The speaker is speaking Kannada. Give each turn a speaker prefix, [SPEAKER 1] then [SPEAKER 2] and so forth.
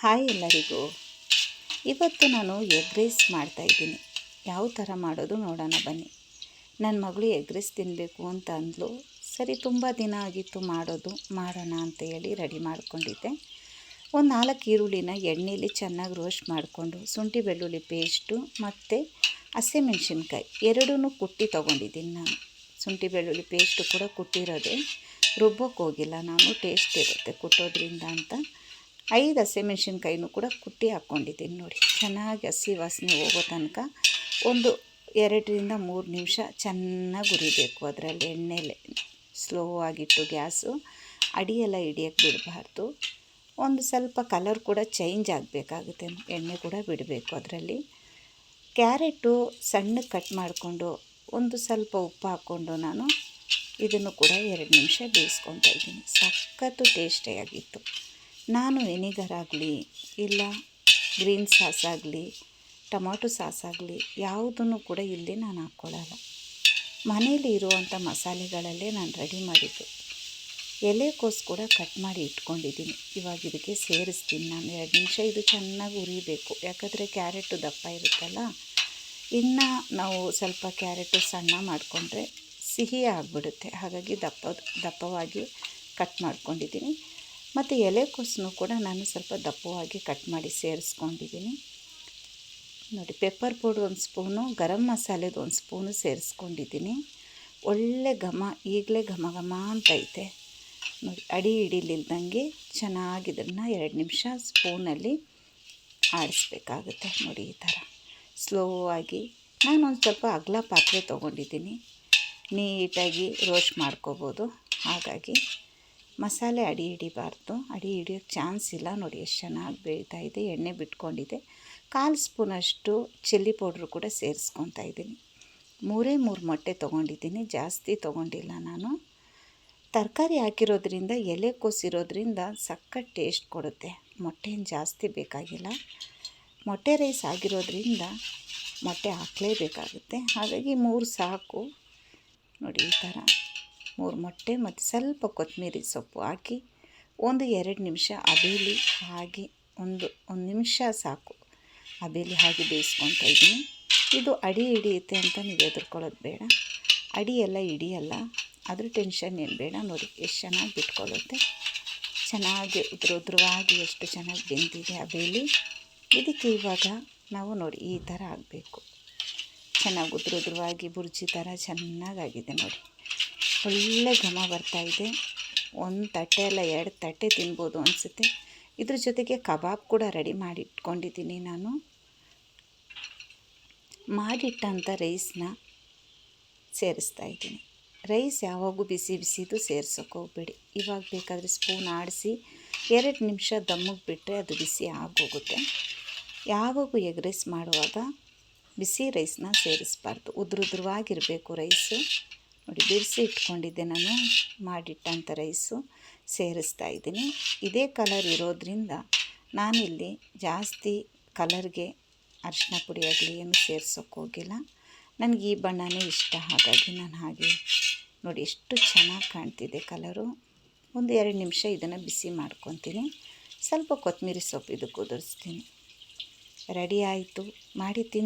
[SPEAKER 1] ಹಾಯ್ ಎಲ್ಲರಿಗೂ. ಇವತ್ತು ನಾನು ಎಗ್ ರೈಸ್ ಮಾಡ್ತಾಯಿದ್ದೀನಿ. ಯಾವ ಥರ ಮಾಡೋದು ನೋಡೋಣ ಬನ್ನಿ. ನನ್ನ ಮಗಳು ಎಗ್ ರೈಸ್ ತಿನ್ನಬೇಕು ಅಂತ ಅಂದಳು. ಸರಿ, ತುಂಬ ದಿನ ಆಗಿತ್ತು ಮಾಡೋಣ ಅಂತ ಹೇಳಿ ರೆಡಿ ಮಾಡ್ಕೊಂಡಿದ್ದೆ. ಒಂದು 4 ಈರುಳ್ಳಿನ ಎಣ್ಣೆಯಲ್ಲಿ ಚೆನ್ನಾಗಿ ರೋಸ್ಟ್ ಮಾಡಿಕೊಂಡು ಶುಂಠಿ ಬೆಳ್ಳುಳ್ಳಿ ಪೇಸ್ಟು ಮತ್ತು ಹಸಿಮೆಣ್ಸಿನ್ಕಾಯಿ ಎರಡೂ ಕುಟ್ಟಿ ತೊಗೊಂಡಿದ್ದೀನಿ ನಾನು. ಶುಂಠಿ ಬೆಳ್ಳುಳ್ಳಿ ಪೇಸ್ಟು ಕೂಡ ಕುಟ್ಟಿರೋದೆ, ರುಬ್ಬೋಕ್ಕೆ ಹೋಗಿಲ್ಲ ನಾನು, ಟೇಸ್ಟ್ ಇರುತ್ತೆ ಕುಟ್ಟೋದ್ರಿಂದ ಅಂತ. 5 ಹಸಿಮೆಣ್ಸಿನ್ಕಾಯಿನೂ ಕೂಡ ಕುಟ್ಟಿ ಹಾಕ್ಕೊಂಡಿದ್ದೀನಿ ನೋಡಿ. ಚೆನ್ನಾಗಿ ಹಸಿ ವಾಸನೆ ಹೋಗೋ ತನಕ ಒಂದು 2-3 ನಿಮಿಷ ಚೆನ್ನಾಗಿ ಹುರಿಬೇಕು. ಅದರಲ್ಲಿ ಎಣ್ಣೆಲೆ ಸ್ಲೋ ಆಗಿಟ್ಟು ಗ್ಯಾಸು ಅಡಿಯೆಲ್ಲ ಹಿಡಿಯೋಕ್ಕೆ ಬಿಡಬಾರ್ದು. ಒಂದು ಸ್ವಲ್ಪ ಕಲರ್ ಕೂಡ ಚೇಂಜ್ ಆಗಬೇಕಾಗುತ್ತೆ, ಎಣ್ಣೆ ಕೂಡ ಬಿಡಬೇಕು ಅದರಲ್ಲಿ. ಕ್ಯಾರೆಟು ಸಣ್ಣಗೆ ಕಟ್ ಮಾಡಿಕೊಂಡು ಒಂದು ಸ್ವಲ್ಪ ಉಪ್ಪು ಹಾಕ್ಕೊಂಡು ನಾನು ಇದನ್ನು ಕೂಡ 2 ನಿಮಿಷ ಬೇಯಿಸ್ಕೊತಾ ಇದ್ದೀನಿ. ಸಖತ್ತು ಟೇಸ್ಟಿಯಾಗಿತ್ತು. ನಾನು ವಿನಿಗರ್ ಆಗಲಿ ಇಲ್ಲ ಗ್ರೀನ್ ಸಾಸ್ ಆಗಲಿ ಟೊಮಾಟೊ ಸಾಸ್ ಆಗಲಿ ಯಾವುದನ್ನು ಕೂಡ ಇಲ್ಲಿ ನಾನು ಹಾಕ್ಕೊಳ್ಳಲ್ಲ. ಮನೇಲಿ ಇರುವಂಥ ಮಸಾಲೆಗಳಲ್ಲೇ ನಾನು ರೆಡಿ ಮಾಡಿದ್ದು. ಎಲೆಕೋಸು ಕೂಡ ಕಟ್ ಮಾಡಿ ಇಟ್ಕೊಂಡಿದ್ದೀನಿ. ಇವಾಗ ಇದಕ್ಕೆ ಸೇರಿಸ್ತೀನಿ ನಾನು 2 ನಿಮಿಷ. ಇದು ಚೆನ್ನಾಗಿ ಹುರಿಬೇಕು, ಯಾಕಂದರೆ ಕ್ಯಾರೆಟು ದಪ್ಪ ಇರುತ್ತಲ್ಲ. ಇನ್ನು ನಾವು ಸ್ವಲ್ಪ ಕ್ಯಾರೆಟು ಸಣ್ಣ ಮಾಡಿಕೊಂಡ್ರೆ ಸಿಹಿ ಆಗಿಬಿಡುತ್ತೆ. ಹಾಗಾಗಿ ದಪ್ಪವಾಗಿ ಕಟ್ ಮಾಡ್ಕೊಂಡಿದ್ದೀನಿ. ಮತ್ತು ಎಲೆಕೋಸನ್ನು ಕೂಡ ನಾನು ಸ್ವಲ್ಪ ದಪ್ಪವಾಗಿ ಕಟ್ ಮಾಡಿ ಸೇರಿಸ್ಕೊಂಡಿದ್ದೀನಿ ನೋಡಿ. ಪೆಪ್ಪರ್ ಪೌಡ್ರ್ 1 ಸ್ಪೂನು, ಗರಂ ಮಸಾಲೆದು 1 ಸ್ಪೂನು ಸೇರಿಸ್ಕೊಂಡಿದ್ದೀನಿ. ಒಳ್ಳೆ ಈಗಲೇ ಘಮ ಅಂತೈತೆ ನೋಡಿ. ಅಡಿ ಹಿಡಿಲಿಲ್ದಂಗೆ ಚೆನ್ನಾಗಿ ಇದನ್ನು 2 ನಿಮಿಷ ಸ್ಪೂನಲ್ಲಿ ಆಡಿಸ್ಬೇಕಾಗುತ್ತೆ ನೋಡಿ. ಈ ಥರ ಸ್ಲೋ ಆಗಿ ನಾನೊಂದು ಸ್ವಲ್ಪ ಅಗಲ ಪಾತ್ರೆ ತೊಗೊಂಡಿದ್ದೀನಿ, ನೀಟಾಗಿ ರೋಸ್ಟ್ ಮಾಡ್ಕೋಬೋದು. ಹಾಗಾಗಿ ಮಸಾಲೆ ಅಡಿ ಹಿಡಿಬಾರ್ದು, ಅಡಿ ಹಿಡಿಯೋಕ್ಕೆ ಚಾನ್ಸ್ ಇಲ್ಲ ನೋಡಿ. ಎಷ್ಟು ಚೆನ್ನಾಗಿ ಬೇಯ್ತಾ ಇದೆ, ಎಣ್ಣೆ ಬಿಟ್ಕೊಂಡಿದೆ. 1/4 ಸ್ಪೂನಷ್ಟು ಚಿಲ್ಲಿ ಪೌಡ್ರು ಕೂಡ ಸೇರಿಸ್ಕೊತಾ ಇದ್ದೀನಿ. 3 ಮೊಟ್ಟೆ ತೊಗೊಂಡಿದ್ದೀನಿ, ಜಾಸ್ತಿ ತೊಗೊಂಡಿಲ್ಲ ನಾನು. ತರಕಾರಿ ಹಾಕಿರೋದ್ರಿಂದ, ಎಲೆಕೋಸಿರೋದ್ರಿಂದ ಸಖತ್ ಟೇಸ್ಟ್ ಕೊಡುತ್ತೆ. ಮೊಟ್ಟೆಯನ್ನು ಜಾಸ್ತಿ ಬೇಕಾಗಿಲ್ಲ. ಮೊಟ್ಟೆ ರೈಸ್ ಆಗಿರೋದ್ರಿಂದ ಮೊಟ್ಟೆ ಹಾಕಲೇಬೇಕಾಗುತ್ತೆ. ಹಾಗಾಗಿ 3 ಸಾಕು ನೋಡಿ. ಈ ಥರ 3 ಮೊಟ್ಟೆ ಮತ್ತು ಸ್ವಲ್ಪ ಕೊತ್ತಂಬರಿ ಸೊಪ್ಪು ಹಾಕಿ ಒಂದು 2 ನಿಮಿಷ ಹಬೆಯಲ್ಲಿ ಹಾಗೆ ಒಂದು ನಿಮಿಷ ಸಾಕು ಹಬೆಯಲ್ಲಿ ಹಾಗೆ ಬೇಯಿಸ್ಕೊತಾ ಇದ್ದೀನಿ. ಇದು ಅಡಿ ಹಿಡಿಯುತ್ತೆ ಅಂತ ನೀವು ಹೆದರ್ಕೊಳ್ಳೋದು ಬೇಡ, ಅಡಿ ಎಲ್ಲ ಹಿಡಿಯಲ್ಲ, ಅದ್ರ ಟೆನ್ಷನ್ ಏನು ಬೇಡ ನೋಡಿ. ಎಷ್ಟು ಚೆನ್ನಾಗಿ ಬಿಟ್ಕೊಳ್ಳುತ್ತೆ, ಚೆನ್ನಾಗಿ ಉದ್ರವಾಗಿ ಎಷ್ಟು ಚೆನ್ನಾಗಿ ಬೆಂದಿದೆ ಹಬೆಯಲ್ಲಿ. ಇದಕ್ಕೆ ಇವಾಗ ನಾವು ನೋಡಿ ಈ ಥರ ಆಗಬೇಕು. ಚೆನ್ನಾಗಿ ಉದ್ರವಾಗಿ ಬುರ್ಜಿ ಥರ ಚೆನ್ನಾಗಾಗಿದೆ ನೋಡಿ. ಒಳ್ಳೆ ಘಮ ಬರ್ತಾಯಿದೆ. 1 ತಟ್ಟೆ ಅಲ್ಲ 2 ತಟ್ಟೆ ತಿನ್ಬೋದು ಅನಿಸುತ್ತೆ. ಇದ್ರ ಜೊತೆಗೆ ಕಬಾಬ್ ಕೂಡ ರೆಡಿ ಮಾಡಿ ಇಟ್ಕೊಂಡಿದ್ದೀನಿ ನಾನು. ಮಾಡಿಟ್ಟಂಥ ರೈಸ್ನ ಸೇರಿಸ್ತಾಯಿದ್ದೀನಿ. ರೈಸ್ ಯಾವಾಗೂ ಬಿಸಿದು ಸೇರ್ಸೋಕೆ ಹೋಗ್ಬೇಡಿ. ಇವಾಗ ಬೇಕಾದರೆ ಸ್ಪೂನ್ ಆಡಿಸಿ 2 ನಿಮಿಷ ದಮ್ಮಿಗೆ ಬಿಟ್ಟರೆ ಅದು ಬಿಸಿ ಆಗೋಗುತ್ತೆ. ಯಾವಾಗೂ ಎಗ್ ರೈಸ್ ಮಾಡುವಾಗ ಬಿಸಿ ರೈಸ್ನ ಸೇರಿಸಬಾರ್ದು, ಉದ್ರವಾಗಿರಬೇಕು ರೈಸು ನೋಡಿ. ಬಿಡಿಸಿ ಇಟ್ಕೊಂಡಿದ್ದೆ ನಾನು ಮಾಡಿಟ್ಟಂಥ ರೈಸು ಸೇರಿಸ್ತಾ ಇದ್ದೀನಿ. ಇದೇ ಕಲರ್ ಇರೋದ್ರಿಂದ ನಾನಿಲ್ಲಿ ಜಾಸ್ತಿ ಕಲರ್ಗೆ ಅರಿಶಿನ ಪುಡಿ ಆಗಲಿ ಏನು ಸೇರ್ಸೋಕ್ಕೆ ಹೋಗಿಲ್ಲ. ನನಗೆ ಈ ಬಣ್ಣನೇ ಇಷ್ಟ, ಹಾಗಾಗಿ ನಾನು ಹಾಗೆ ನೋಡಿ ಎಷ್ಟು ಚೆನ್ನಾಗಿ ಕಾಣ್ತಿದೆ ಕಲರು. ಒಂದು 2 ನಿಮಿಷ ಇದನ್ನು ಬಿಸಿ ಮಾಡ್ಕೊತೀನಿ. ಸ್ವಲ್ಪ ಕೊತ್ತಂಬರಿ ಸೊಪ್ಪು ಇದಕ್ಕೆ ಉದುರಿಸ್ತೀನಿ. ರೆಡಿ ಆಯಿತು, ಮಾಡಿ ತಿನ್ನು.